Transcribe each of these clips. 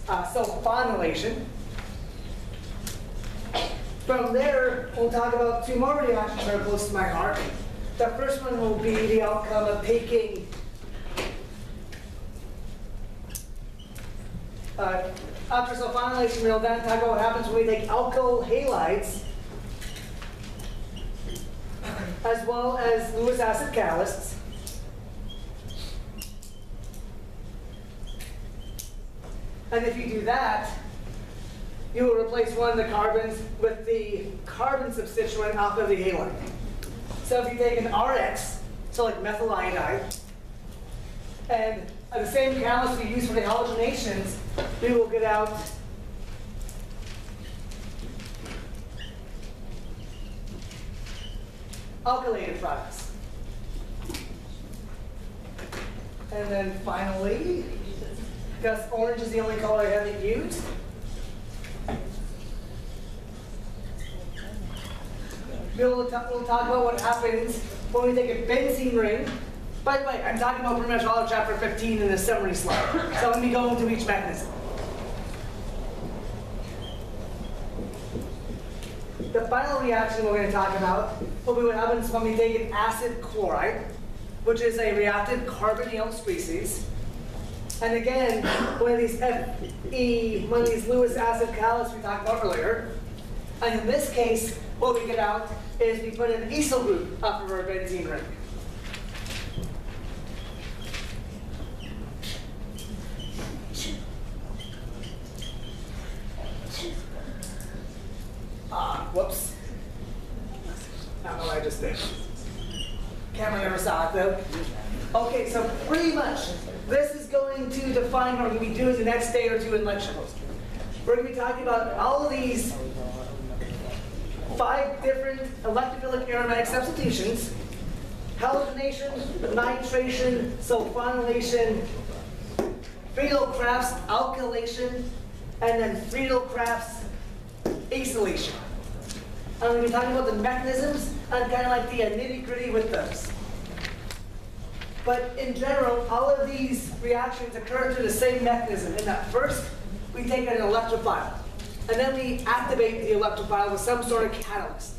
sulfonylation. From there, we'll talk about two more reactions that are close to my heart. The first one will be the outcome of taking after sulfonylation, we'll then talk about what happens when we take alkyl halides as well as Lewis acid catalysts. And if you do that, you will replace one of the carbons with the carbon substituent off of the halide. So if you take an RX, so like methyl iodide, and the same catalyst we use for the halogenations, we will get out alkylated products. And then finally, because orange is the only color I haven't used, we'll talk about what happens when we take a benzene ring. By the way, I'm talking about pretty much all of chapter 15 in the summary slide. So let me go into each mechanism. The final reaction we're going to talk about will be what happens when we take an acid chloride, which is a reactive carbonyl species. And again, one of these one of these Lewis acid catalysts we talked about earlier. And in this case, what we get out is we put an acyl group off of our benzene ring. Whoops. I don't know what I just did. Camera never saw it though. Okay, so pretty much, this is going to define what we're going to be doing the next day or two in lecture. We're going to be talking about all of these 5 different electrophilic aromatic substitutions: halogenation, nitration, sulfonylation, Friedel-Crafts alkylation, and then Friedel-Crafts acylation. I'm going to be talking about the mechanisms and kind of like the nitty-gritty with those. But in general, all of these reactions occur through the same mechanism. In that first, we take an electrophile, and then we activate the electrophile with some sort of catalyst.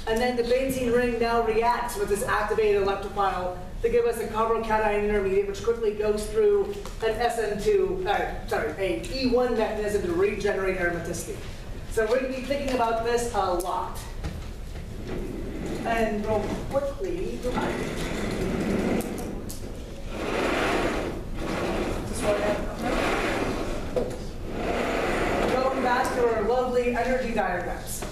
And then the benzene ring now reacts with this activated electrophile to give us a carbocation intermediate, which quickly goes through an SN2, a E1 mechanism to regenerate aromaticity. So we're going to be thinking about this a lot. And real quickly, going back to our lovely energy diagrams.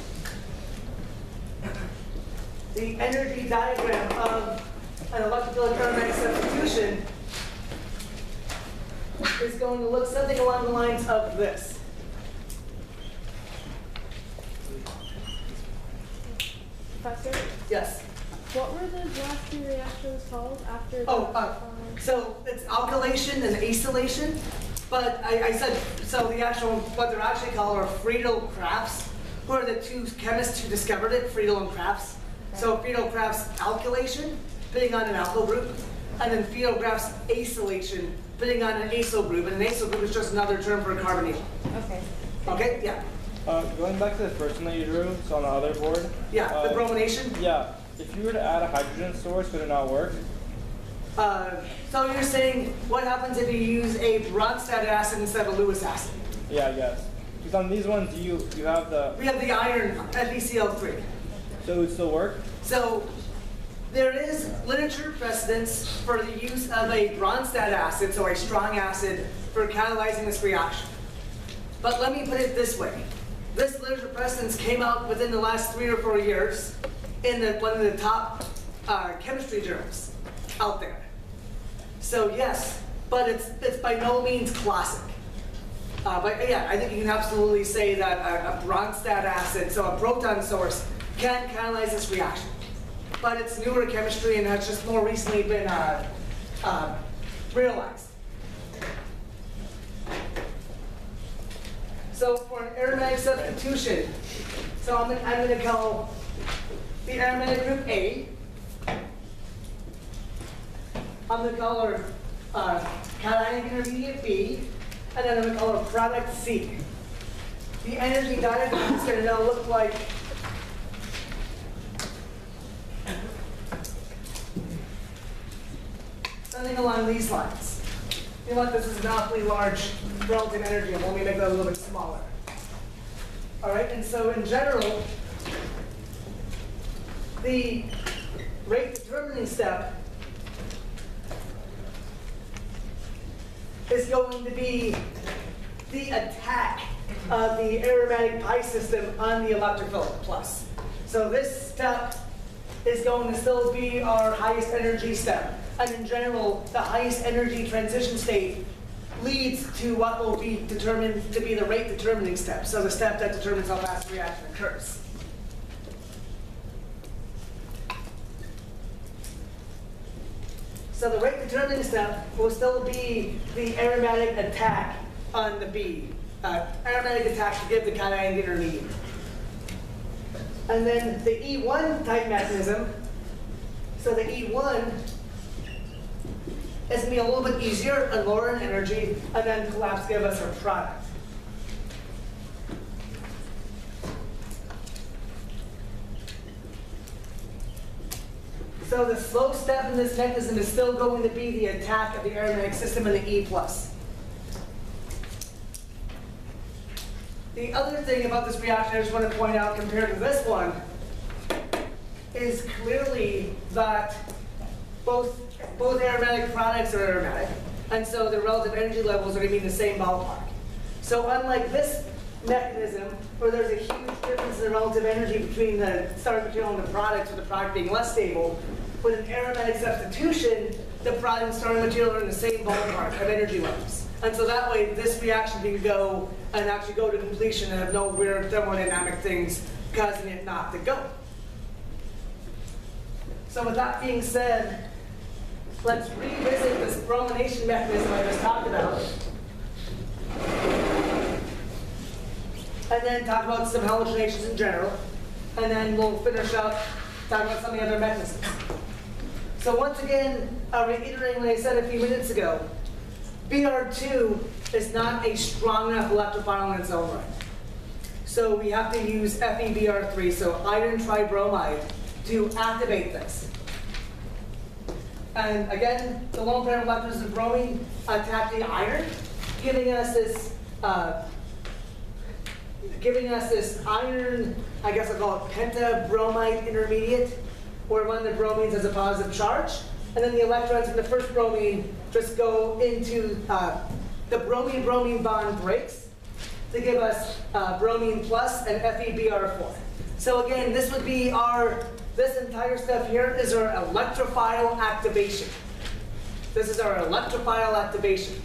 The energy diagram of an electrophilic aromatic substitution is going to look something along the lines of this. Professor? Yes. What were the last 2 reactions called after? So it's alkylation and acylation, but I said, so the actual, what they're actually called are Friedel-Crafts, who are the 2 chemists who discovered it, Friedel and Crafts. Okay. So Friedel-Crafts alkylation, putting on an alkyl group, and then Friedel-Crafts acylation, putting on an acyl group, and an acyl group is just another term for a carbonyl. Okay. Okay, yeah. Going back to the first one that you drew, so on the other board. Yeah, the bromination? Yeah. If you were to add a hydrogen source, would it not work? So you're saying, what happens if you use a Bronsted acid instead of Lewis acid? Yeah, I guess. Because on these ones, you have the... We have the iron FeCl3. So it would still work? So there is literature precedence for the use of a Bronsted acid, so a strong acid, for catalyzing this reaction. But let me put it this way. This literature precedence came out within the last 3 or 4 years in one of the top chemistry journals out there. So yes, but it's by no means classic. But yeah, I think you can absolutely say that a Bronsted acid, so a proton source, can catalyze this reaction. But it's newer chemistry and has just more recently been realized. So for an aromatic substitution, so I'm going to call the aromatic group A. I'm going to call our cationic intermediate B, and then I'm going to call it product C. The energy diagram is going to now look like something along these lines. You know what? This is an awfully large relative energy, and let me make that a little bit smaller. All right, and so in general, the rate determining step is going to be the attack of the aromatic pi system on the electrophilic plus. So this step is going to still be our highest energy step. And in general, the highest energy transition state leads to what will be determined to be the rate determining step. So the step that determines how fast the reaction occurs. So the rate determining step will still be the aromatic attack on the B. Aromatic attack to give the cation intermediate. And then the E1 type mechanism, so the E1 is going to be a little bit easier and lower in energy, and then collapse give us our product. So the slow step in this mechanism is still going to be the attack of the aromatic system in the E+. The other thing about this reaction I just want to point out compared to this one is clearly that both aromatic products are aromatic, and so the relative energy levels are going to be in the same ballpark. So unlike this mechanism, where there's a huge difference in the relative energy between the starting material and the products, with the product being less stable, with an aromatic substitution, the product and starting material are in the same ballpark of energy levels. And so that way, this reaction can go and actually go to completion and have no weird thermodynamic things causing it not to go. So with that being said, let's revisit this bromination mechanism I just talked about. And then talk about some halogenations in general. And then we'll finish up talking about some of the other mechanisms. So once again, reiterating what I said a few minutes ago, Br2 is not a strong enough electrophile in its own right. So we have to use FeBr3, so iron tribromide, to activate this. And again, the lone pair of electrons of bromine attack the iron, giving us this iron, I guess I'll call it pentabromide intermediate, where one of the bromines has a positive charge. And then the electrons in the first bromine just go into the bromine-bromine bond breaks to give us bromine plus and FeBr4. So again, this would be this entire stuff here is our electrophile activation. This is our electrophile activation.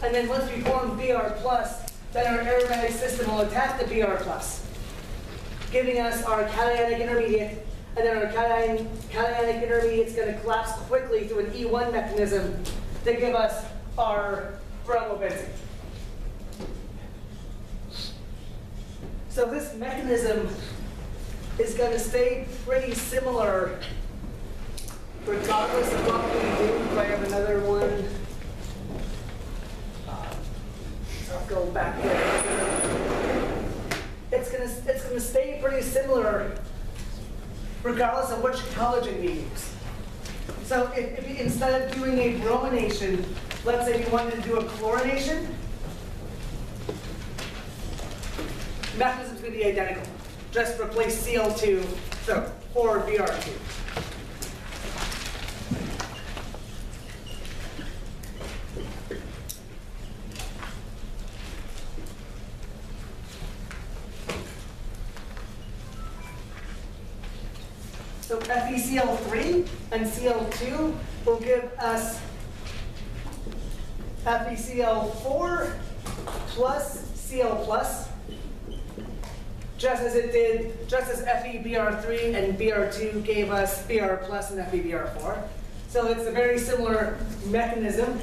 And then once we form Br plus, then our aromatic system will attack the Br plus, giving us our cationic intermediate. And then our cationic intermediate is going to collapse quickly through an E1 mechanism to give us our bromobenzene. So this mechanism is going to stay pretty similar regardless of what we do. If I have another one, I'll go back there. It's going to stay pretty similar regardless of which halogen we use. So if instead of doing a bromination, let's say we wanted to do a chlorination, the mechanism is going to be identical. Just replace Cl2 for Br2. So FeCl3 and Cl2 will give us FeCl4 plus Cl plus, just as FeBr3 and Br2 gave us Br plus and FeBr4. So it's a very similar mechanism.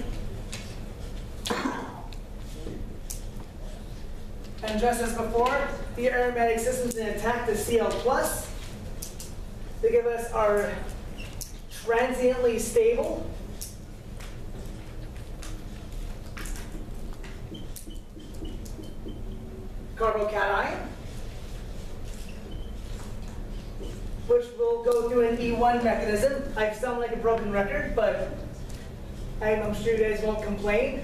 And just as before, the aromatic system is going to attack the Cl plus to give us our transiently stable carbocation, which will go through an E1 mechanism. I sound like a broken record, but I'm sure you guys won't complain.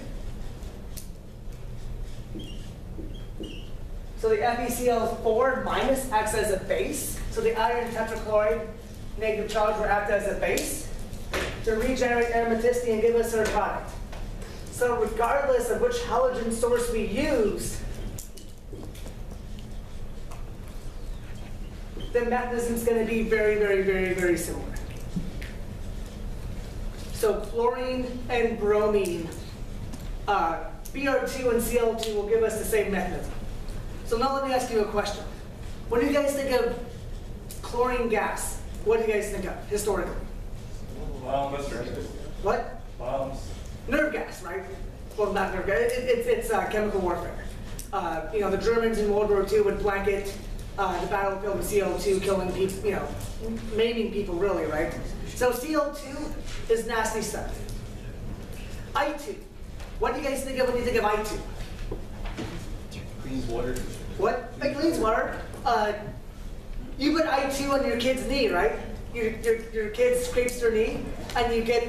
So the FeCl4 minus acts as a base. So the iron tetrachloride negative charge will act as a base to regenerate aromaticity and give us our product. So regardless of which halogen source we use, the mechanism is going to be very, very, very, very similar. So chlorine and bromine, Br2 and Cl2 will give us the same mechanism. So now let me ask you a question. When you guys think of chlorine gas, what do you guys think of historically? What? Bombs. Nerve gas, right? Well, not nerve gas. It's chemical warfare. You know, the Germans in World War II would blanket the battlefield with CO2, killing people, you know, maiming people, really, right? So CO2 is nasty stuff. I2. What do you guys think of when you think of I2? Cleans water. What? It cleans water. You put I2 on your kid's knee, right? Your kid scrapes their knee, and you get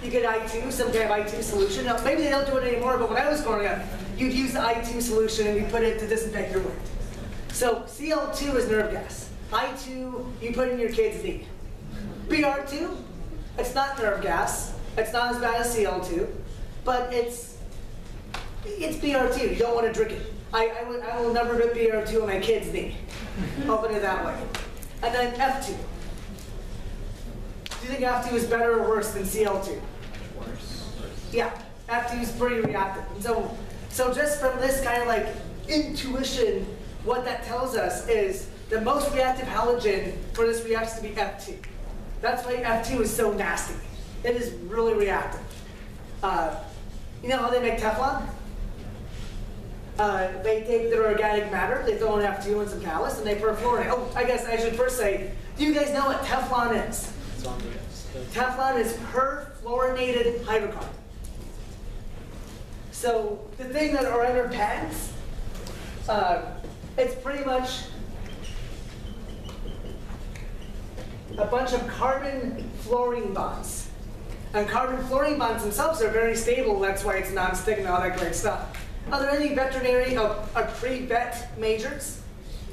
I2, some kind of I2 solution. Now, maybe they don't do it anymore, but when I was growing up, you'd use the I2 solution and you put it to disinfect your wound. So Cl2 is nerve gas. I2, you put in your kid's knee. Br2, it's not nerve gas. It's not as bad as Cl2, but it's Br2. You don't want to drink it. I will never put Br2 on my kid's knee. I'll put it that way. And then F2. Do you think F2 is better or worse than Cl2? Worse. Yeah, F2 is pretty reactive. And so just from this kind of like intuition, what that tells us is the most reactive halogen for this reaction to be F2. That's why F2 is so nasty. It is really reactive. You know how they make Teflon? They take their organic matter, they throw in F2 and some catalyst, and they perfluorate. Oh, I guess I should first say, do you guys know what Teflon is? Teflon is perfluorinated hydrocarbon. So the thing that are in our pens, it's pretty much a bunch of carbon-fluorine bonds. And carbon-fluorine bonds themselves are very stable, that's why it's non-stick and all that great stuff. Are there any veterinary or pre-vet majors?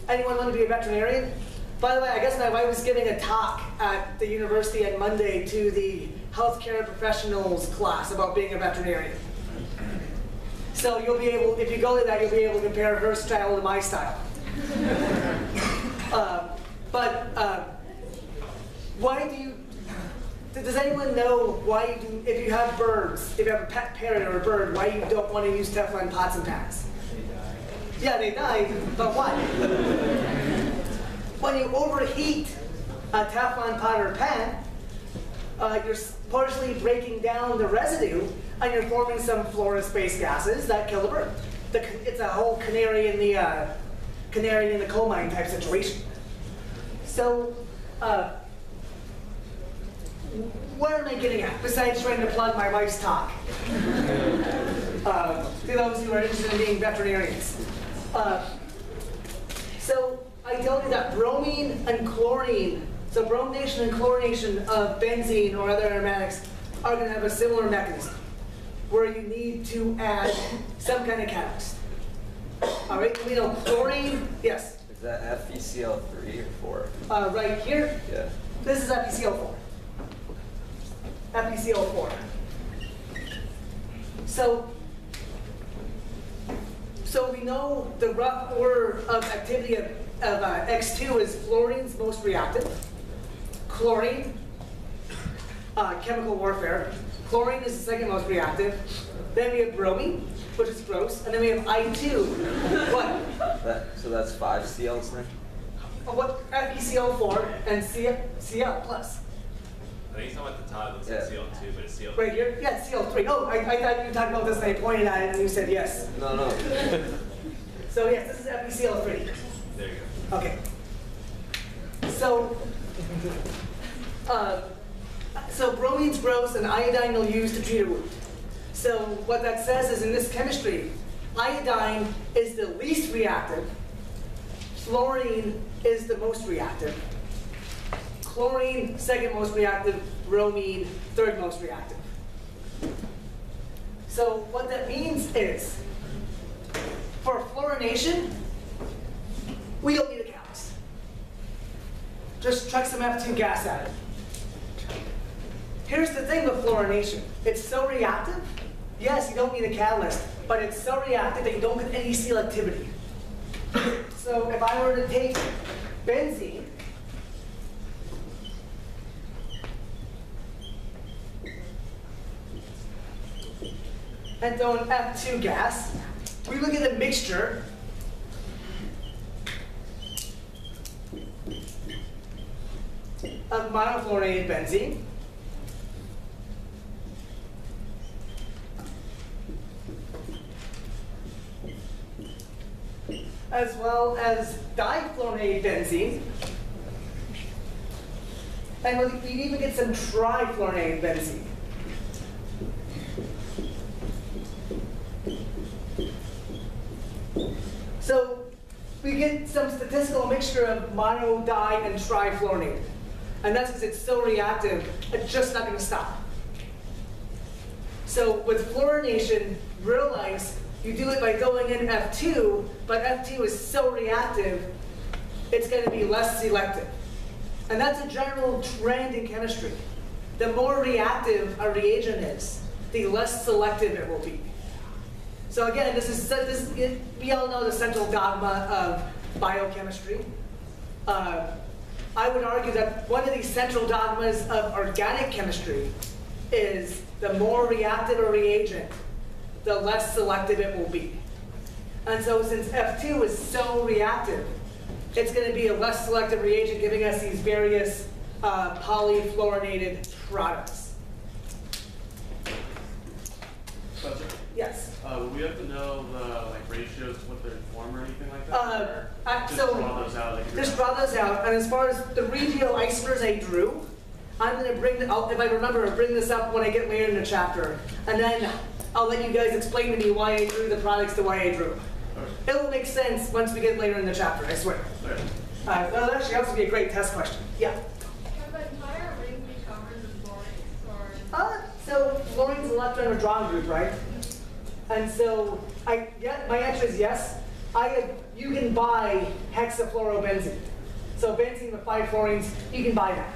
Anyone want to be a veterinarian? By the way, I guess my wife was giving a talk at the university on Monday to the healthcare professionals class about being a veterinarian. So you'll be able, if you go to that, you'll be able to compare her style to my style. Why do you, does anyone know why you do, if you have birds, if you have a pet parrot or a bird, why you don't want to use Teflon pots and pans? They die. Yeah, they die, but why? When you overheat a Teflon pot or pan, you're partially breaking down the residue, and you're forming some fluorous-based gases that kill the bird. It's a whole canary in the coal mine type situation. So, what am I getting at, besides trying to plug my wife's talk? To those who are interested in being veterinarians. So I told you that bromine and chlorine, so bromination and chlorination of benzene or other aromatics are going to have a similar mechanism, where you need to add some kind of catalyst. All right, we know chlorine, yes? Is that FeCl3 or 4? Right here, Yeah. this is FeCl4. FeCl4. So we know the rough order of activity of X2 is fluorine's most reactive, chlorine, chemical warfare. Chlorine is the second most reactive. Then we have bromine, which is gross, and then we have I2. What? So that's 5 Cls then? What? FeCl4 and Cl plus. I think it's at the top, it looks like Cl2, but it's Cl3. Right here? Yeah, it's Cl3. Oh, I thought you were talking about this and I pointed at it and you said yes. No. So yes, this is FeCl3. There you go. Okay. So, so bromine's gross and iodine you'll use to treat a wound. So what that says is in this chemistry, Iodine is the least reactive. Fluorine is the most reactive. Chlorine, second most reactive. Bromine, third most reactive. So what that means is, for fluorination, we don't need a catalyst. Just chuck some F2 gas at it. Here's the thing with fluorination. It's so reactive. Yes, you don't need a catalyst, but it's so reactive that you don't get any selectivity. So if I were to take benzene, and throw an F2 gas, we look at a mixture of monofluorinated benzene as well as difluorinated benzene, and we even get some trifluorinated benzene. So we get some statistical mixture of mono, di, and trifluorinated. And that's because it's so reactive, it's just not going to stop. So with fluorination, realize you do it by throwing in F2, but F2 is so reactive, it's going to be less selective. And that's a general trend in chemistry. The more reactive a reagent is, the less selective it will be. So again, we all know the central dogma of biochemistry. I would argue that one of these central dogmas of organic chemistry is the more reactive a reagent, the less selective it will be. And so since F2 is so reactive, it's going to be a less selective reagent, giving us these various polyfluorinated products. Professor? Yes? Would we have to know the ratios, what they're form or anything like that? Or just So draw those out? Just draw those out. And as far as the regioisomers I drew, I'm going to bring, if I remember, I'll bring this up when I get later in the chapter. And then I'll let you guys explain to me why I drew the products the way I drew. Okay. It will make sense once we get later in the chapter, I swear. Okay. That'll actually also be a great test question. Yeah? Can the entire ring be covered with fluorines, or? So fluorine's an electron withdrawing group, right? And so, my answer is yes. You can buy hexafluorobenzene. So benzene with 5 fluorines, you can buy that.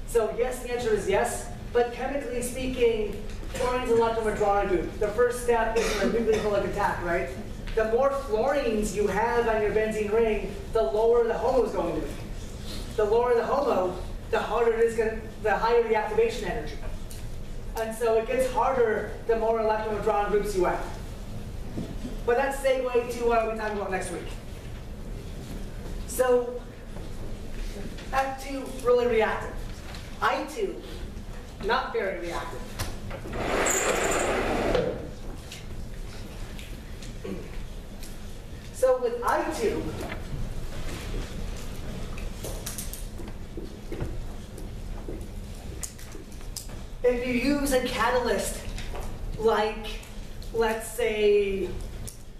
So yes, the answer is yes. But chemically speaking, fluorine's an electron withdrawing group. The first step is a nucleophilic attack, right? The more fluorines you have on your benzene ring, the lower the HOMO is going to be. The lower the HOMO, the harder it is the higher the activation energy. And so it gets harder the more electron withdrawing groups you have. But that's segue to what we'll be talking about next week. So F2, really reactive. I2, not very reactive. So with I2, if you use a catalyst like, let's say,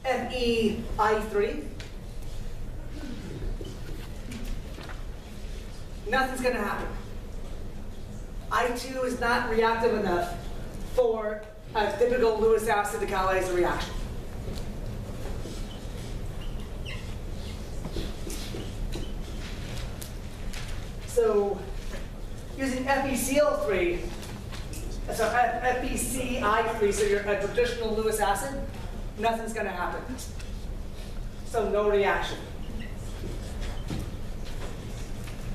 FeI3, nothing's going to happen. I2 is not reactive enough for a typical Lewis acid to catalyze a reaction. So using FeCl3, so FeCI3, so you're a traditional Lewis acid, nothing's going to happen. So no reaction.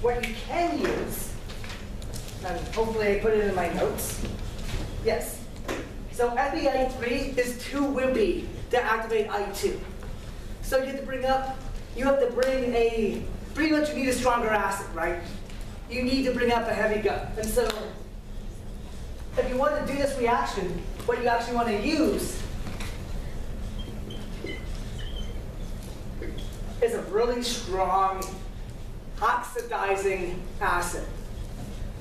What you can use, and hopefully I put it in my notes, yes. So FeI3 is too wimpy to activate I2. So you have to bring a, pretty much you need a stronger acid, right? You need to bring up a heavy gut. And so if you want to do this reaction, what you actually want to use is a really strong oxidizing acid.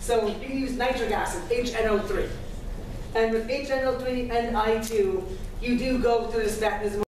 So you can use nitric acid, HNO3. And with HNO3 and I2, you do go through this mechanism